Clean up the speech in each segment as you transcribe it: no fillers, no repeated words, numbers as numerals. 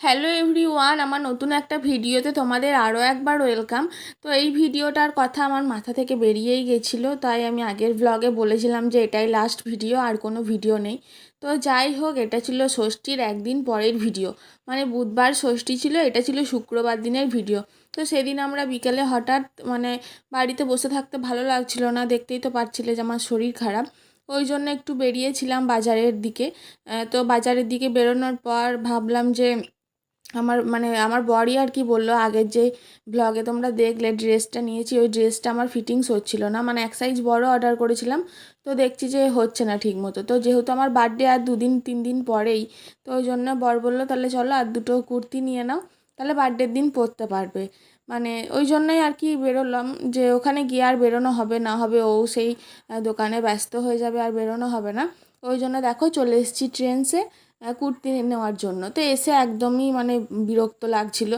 Hello everyone, আমার নতুন একটা ভিডিওতে তোমাদের আরও একবার ওয়েলকাম। তো এই ভিডিওটার কথা আমার মাথা থেকে বেরিয়েই গেছিলো, তাই আমি আগের ব্লগে বলেছিলাম যে এটাই লাস্ট ভিডিও, আর কোনো ভিডিও নেই। তো যাই হোক, এটা ছিল ষষ্ঠীর একদিন পরের ভিডিও, মানে বুধবার ষষ্ঠী ছিল, এটা ছিল শুক্রবার দিনের ভিডিও। তো সেদিন আমরা বিকেলে হঠাৎ বাড়িতে বসে থাকতে ভালো লাগছিল না, দেখতেই তো পারছিলে যে আমার শরীর খারাপ, ওই জন্য একটু বেরিয়েছিলাম বাজারের দিকে। তো বাজারের দিকে বেরোনোর পর ভাবলাম যে আমার বরই আর কি বললো, আগের যে ব্লগে তোমরা দেখলে ড্রেসটা নিয়েছি, ওই ড্রেসটা আমার ফিটিংস হচ্ছিল না, মানে এক সাইজ বড় অর্ডার করেছিলাম, তো দেখছি যে হচ্ছে না ঠিক মতো। তো যেহেতু আমার বার্থডে আর 2-3 দিন পরেই, তো ওই জন্য বর বললো তাহলে চলো আর দুটো কুর্তি নিয়ে নাও, তাহলে বার্থডের দিন পরতে পারবে। মানে ওই জন্যই আর কি বেরোলাম, যে ওখানে গিয়ে আর বেরোনো হবে না হবে, ও সেই দোকানে ব্যস্ত হয়ে যাবে, আর বেরোনো হবে না। ওই জন্য দেখো চলে এসেছি ট্রেন্ডসে কুর্তি নেওয়ার জন্য। তো এসে একদমই বিরক্ত লাগছিল।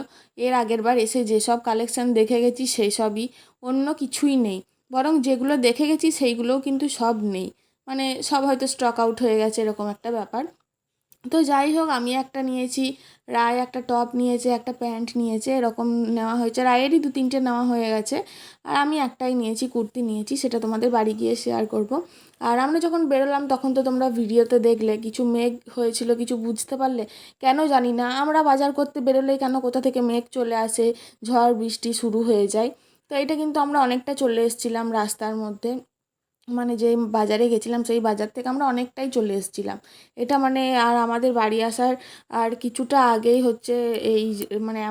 এর আগের বার এসে যেসব কালেকশান দেখে গেছি সেই সবই, অন্য কিছুই নেই, বরং যেগুলো দেখে গেছি সেইগুলোও কিন্তু সব নেই, মানে সব হয়তো স্টক আউট হয়ে গেছে, এরকম একটা ব্যাপার। তো যাই হোক, আমি একটা নিয়েছি, রায় একটা টপ নিয়েছে, একটা প্যান্ট নিয়েছে, এরকম নেওয়া হয়েছে, রায়েরই 2-3টে নেওয়া হয়ে গেছে, আর আমি একটাই নিয়েছি, কুর্তি নিয়েছি, সেটা তোমাদের বাড়ি গিয়ে শেয়ার করব। আর আমরা যখন বেরোলাম তখন তো তোমরা ভিডিওতে দেখলে কিছু মেঘ হয়েছিল, কিছু বুঝতে পারলে? কেন জানি না, আমরা বাজার করতে বেরোলেই কেন কোথা থেকে মেঘ চলে আসে, ঝড় বৃষ্টি শুরু হয়ে যায়। তো এটা কিন্তু আমরা অনেকটা চলে এসেছিলাম রাস্তার মধ্যে, মানে যে বাজারে গেছিলাম সেই বাজার থেকে আমরা অনেকটাই চলে এসেছিলাম। এটা আর আমাদের বাড়ি আসার আর কিছুটা আগেই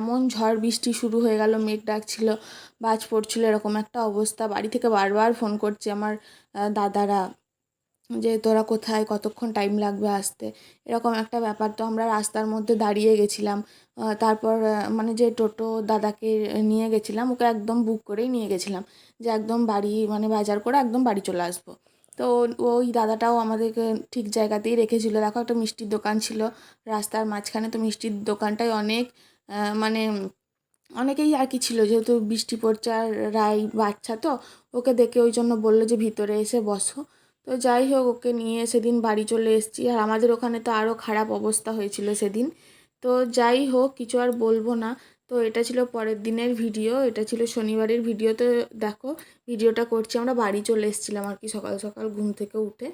এমন ঝড় বৃষ্টি শুরু হয়ে গেল, মেঘ ডাকছিল, বাজ পড়ছিল, এরকম একটা অবস্থা। বাড়ি থেকে বারবার ফোন করছে আমার দাদারা, যে তোরা কোথায়, কতক্ষণ টাইম লাগবে আসতে, এরকম একটা ব্যাপার। তো আমরা রাস্তার মধ্যে দাঁড়িয়ে গেছিলাম। তারপর যে টোটো দাদাকে নিয়ে গেছিলাম, ওকে একদম বুক করেই নিয়ে গেছিলাম, যে একদম বাড়ি বাজার করে একদম বাড়ি চলে আসবো। তো ওই দাদাটাও আমাদেরকে ঠিক জায়গাতেই রেখেছিল। দেখো, একটা মিষ্টির দোকান ছিল রাস্তার মাঝখানে, তো মিষ্টির দোকানটায় মানে অনেকেই আর কি ছিল, যেহেতু বৃষ্টি পড়ছে আর রাই বাচ্চা, তো ওকে দেখে ওই জন্য বললো যে ভিতরে এসে বসো। তো যাই হোক, ওকে নিয়ে সেদিন বাড়ি চলে এসেছি, আর আমাদের ওখানে তো আরও খারাপ অবস্থা হয়েছিল সেদিন। তো যাই হোক, কিছু আর বলবো না। তো এটা ছিল পরের দিনের ভিডিও, এটা ছিল শনিবারের ভিডিও। তো দেখো, ভিডিওটা করছি, আমরা বাড়ি চলে এসেছিলাম আর কি সকাল সকাল ঘুম থেকে উঠে।